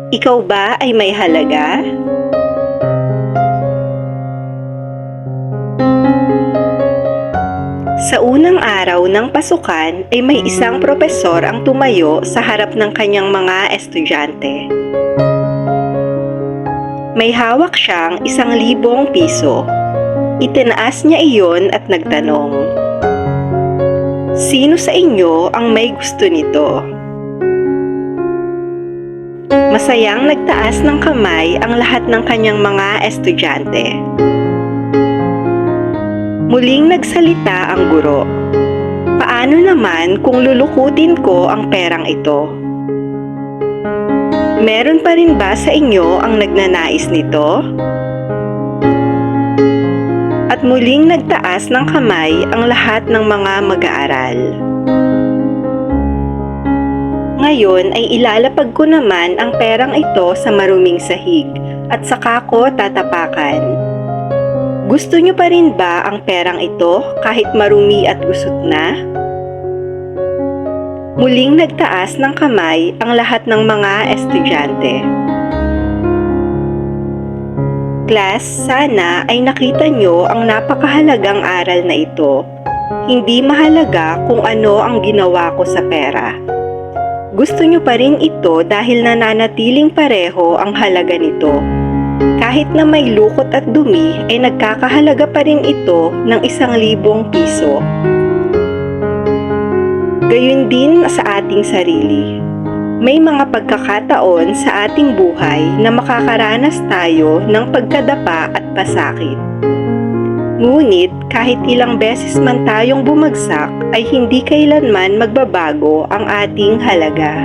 Ikaw ba ay may halaga? Sa unang araw ng pasukan ay may isang propesor ang tumayo sa harap ng kanyang mga estudyante. May hawak siyang 1,000 piso. Itinaas niya iyon at nagtanong, "Sino sa inyo ang may gusto nito?" Masayang nagtaas ng kamay ang lahat ng kanyang mga estudyante. Muling nagsalita ang guro, "Paano naman kung lulukutin ko ang perang ito? Meron pa rin ba sa inyo ang nagnanais nito?" At muling nagtaas ng kamay ang lahat ng mga mag-aaral. Ngayon ay ilalapag ko naman ang perang ito sa maruming sahig at saka ko tatapakan. Gusto niyo pa rin ba ang perang ito kahit marumi at gusot na? Muling nagtaas ng kamay ang lahat ng mga estudyante. Class, sana ay nakita niyo ang napakahalagang aral na ito. Hindi mahalaga kung ano ang ginawa ko sa pera. Gusto niyo pa rin ito dahil nananatiling pareho ang halaga nito. Kahit na may lukot at dumi ay nagkakahalaga pa rin ito ng 1,000 piso. Gayun din sa ating sarili. May mga pagkakataon sa ating buhay na makakaranas tayo ng pagkadapa at pasakit. Ngunit kahit ilang beses man tayong bumagsak ay hindi kailanman magbabago ang ating halaga.